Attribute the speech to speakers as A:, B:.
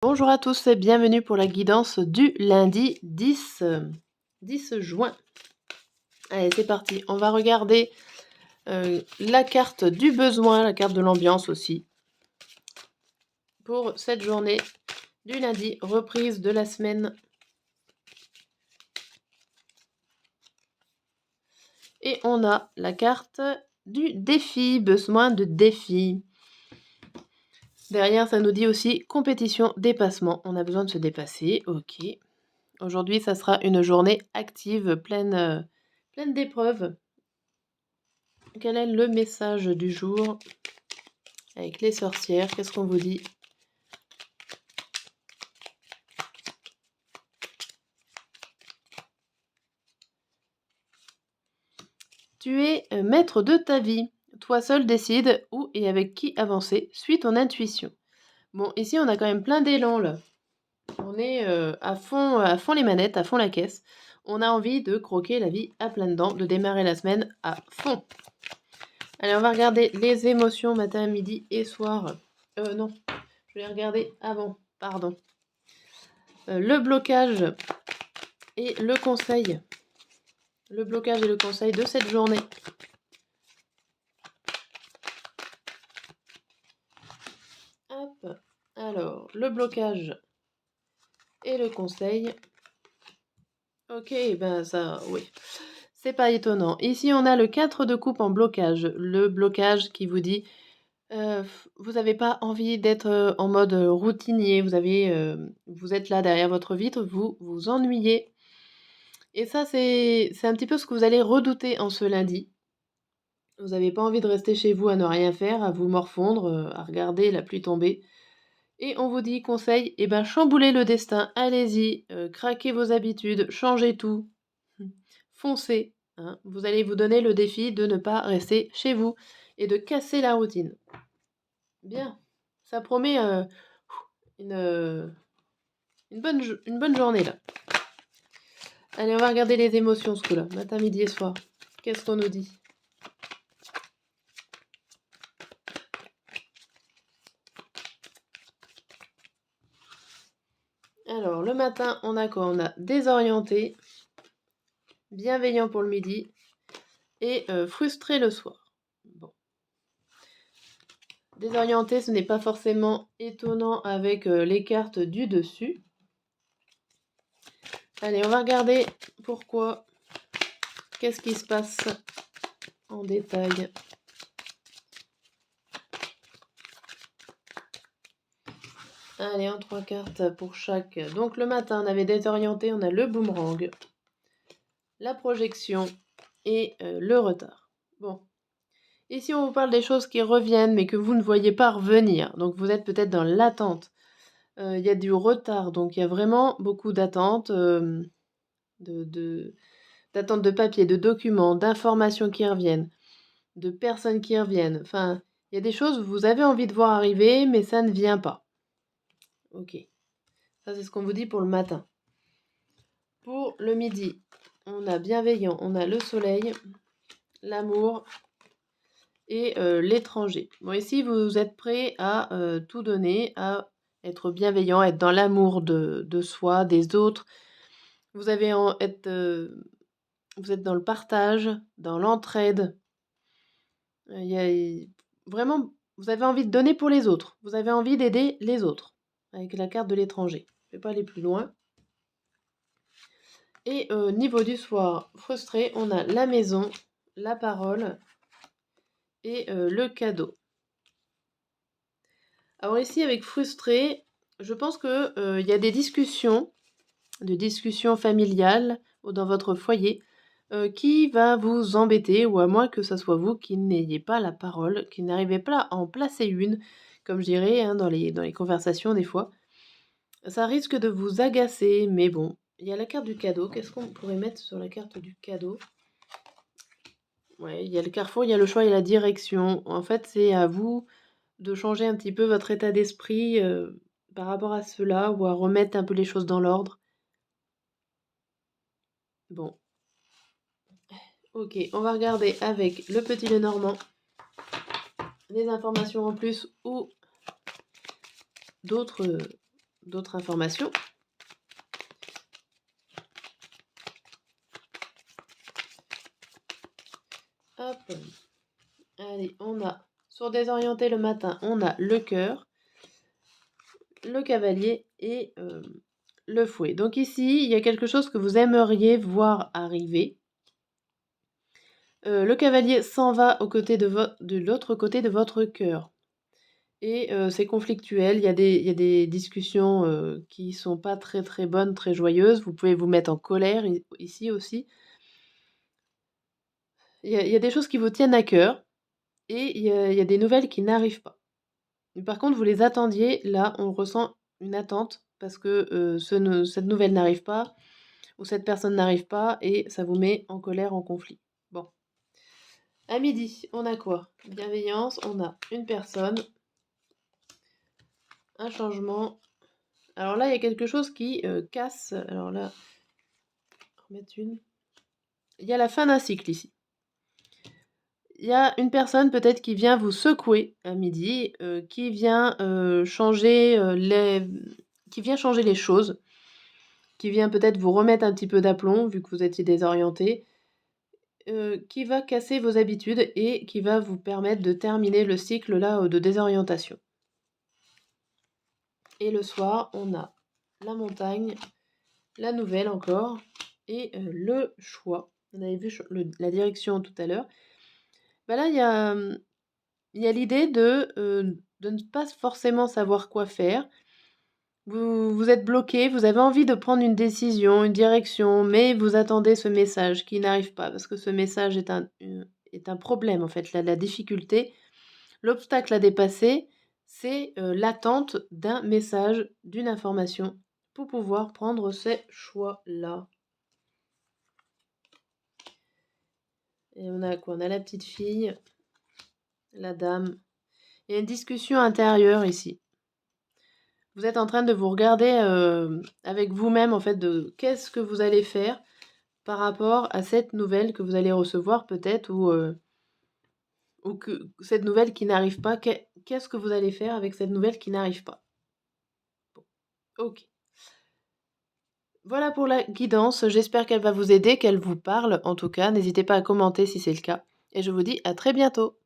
A: Bonjour à tous et bienvenue pour la guidance du lundi 10 juin. Allez, c'est parti. On va regarder la carte du besoin, la carte de l'ambiance aussi, pour cette journée du lundi, reprise de la semaine. Et on a la carte du défi, besoin de défi. Derrière, ça nous dit aussi compétition, dépassement. On a besoin de se dépasser, ok. Aujourd'hui, ça sera une journée active, pleine d'épreuves. Quel est le message du jour avec les sorcières? Qu'est-ce qu'on vous dit? Tu es maître de ta vie. Toi seul décide où et avec qui avancer. Suis ton intuition. Bon, ici, on a quand même plein d'élan, là. On est à fond les manettes, à fond la caisse. On a envie de croquer la vie à pleines dents, de démarrer la semaine à fond. Allez, on va regarder les émotions matin, midi et soir. Non, je vais regarder avant, pardon. Le blocage et le conseil. Le blocage et le conseil de cette journée. Hop. Alors, le blocage et le conseil. Ok, ben ça, oui. C'est pas étonnant. Ici, on a le 4 de coupe en blocage. Le blocage qui vous dit, vous n'avez pas envie d'être en mode routinier. Vous êtes là derrière votre vitre, vous vous ennuyez. Et ça, c'est un petit peu ce que vous allez redouter en ce lundi. Vous n'avez pas envie de rester chez vous à ne rien faire, à vous morfondre, à regarder la pluie tomber. Et on vous dit, conseil, eh ben chamboulez le destin, allez-y, craquez vos habitudes, changez tout, foncez. Hein. Vous allez vous donner le défi de ne pas rester chez vous et de casser la routine. Bien, ça promet une bonne journée là. Allez, on va regarder les émotions ce coup-là, matin, midi et soir. Qu'est-ce qu'on nous dit? Alors, le matin, on a quoi? On a désorienté, bienveillant pour le midi et frustré le soir. Bon. Désorienté, ce n'est pas forcément étonnant avec les cartes du dessus. Allez, on va regarder pourquoi. Qu'est-ce qui se passe en détail? Allez, en 3 cartes pour chaque. Donc le matin, on avait désorienté, on a le boomerang, la projection et le retard. Bon. Ici, on vous parle des choses qui reviennent, mais que vous ne voyez pas revenir. Donc vous êtes peut-être dans l'attente. Il y a du retard, donc il y a vraiment beaucoup d'attentes, d'attente de papier, de documents, d'informations qui reviennent, de personnes qui reviennent. Enfin, il y a des choses que vous avez envie de voir arriver, mais ça ne vient pas. Ok. Ça, c'est ce qu'on vous dit pour le matin. Pour le midi, on a bienveillant, on a le soleil, l'amour et l'étranger. Bon, ici, vous êtes prêt à tout donner, à être bienveillant, être dans l'amour de soi, des autres. Vous êtes dans le partage, dans l'entraide. Vraiment, vous avez envie de donner pour les autres. Vous avez envie d'aider les autres avec la carte de l'étranger. Je ne vais pas aller plus loin. Et au niveau du soir frustré, on a la maison, la parole et le cadeau. Alors ici, avec frustré, je pense que y a des discussions familiales dans votre foyer qui va vous embêter, ou à moins que ce soit vous qui n'ayez pas la parole, qui n'arrivez pas à en placer une, comme je dirais hein, dans les conversations des fois. Ça risque de vous agacer, mais bon, il y a la carte du cadeau. Qu'est-ce qu'on pourrait mettre sur la carte du cadeau? Ouais, il y a le carrefour, il y a le choix et la direction. En fait, c'est à vous de changer un petit peu votre état d'esprit par rapport à cela, ou à remettre un peu les choses dans l'ordre. Bon. Ok, on va regarder avec le petit Lenormand des informations en plus ou d'autres d'autres informations. Hop. Allez, on a, sur désorienté le matin, on a le cœur, le cavalier et le fouet. Donc ici, il y a quelque chose que vous aimeriez voir arriver. Le cavalier s'en va de l'autre côté de votre cœur. Et c'est conflictuel, il y a des discussions qui sont pas très très bonnes, très joyeuses. Vous pouvez vous mettre en colère ici aussi. Il y a des choses qui vous tiennent à cœur et il y a des nouvelles qui n'arrivent pas. Mais par contre, vous les attendiez, là, on ressent une attente parce que cette nouvelle n'arrive pas ou cette personne n'arrive pas et ça vous met en colère, en conflit. Bon. À midi, on a quoi? Bienveillance, on a une personne, un changement. Alors là, il y a quelque chose qui casse. Alors là, remettre une. Il y a la fin d'un cycle ici. Il y a une personne peut-être qui vient vous secouer à midi, qui vient changer les choses, qui vient peut-être vous remettre un petit peu d'aplomb vu que vous étiez désorienté, qui va casser vos habitudes et qui va vous permettre de terminer le cycle là de désorientation. Et le soir, on a la montagne, la nouvelle encore et le choix. On avait vu la direction tout à l'heure. Bah là, il y a l'idée de ne pas forcément savoir quoi faire. Vous êtes bloqué, vous avez envie de prendre une décision, une direction, mais vous attendez ce message qui n'arrive pas parce que ce message est un problème en fait. La difficulté, l'obstacle à dépasser, c'est l'attente d'un message, d'une information pour pouvoir prendre ces choix-là. Et on a quoi? On a la petite fille, la dame. Il y a une discussion intérieure ici. Vous êtes en train de vous regarder avec vous-même, en fait, de qu'est-ce que vous allez faire par rapport à cette nouvelle que vous allez recevoir peut-être ou que cette nouvelle qui n'arrive pas. Qu'est-ce que vous allez faire avec cette nouvelle qui n'arrive pas? Bon, ok. Voilà pour la guidance. J'espère qu'elle va vous aider, qu'elle vous parle. En tout cas, n'hésitez pas à commenter si c'est le cas. Et je vous dis à très bientôt.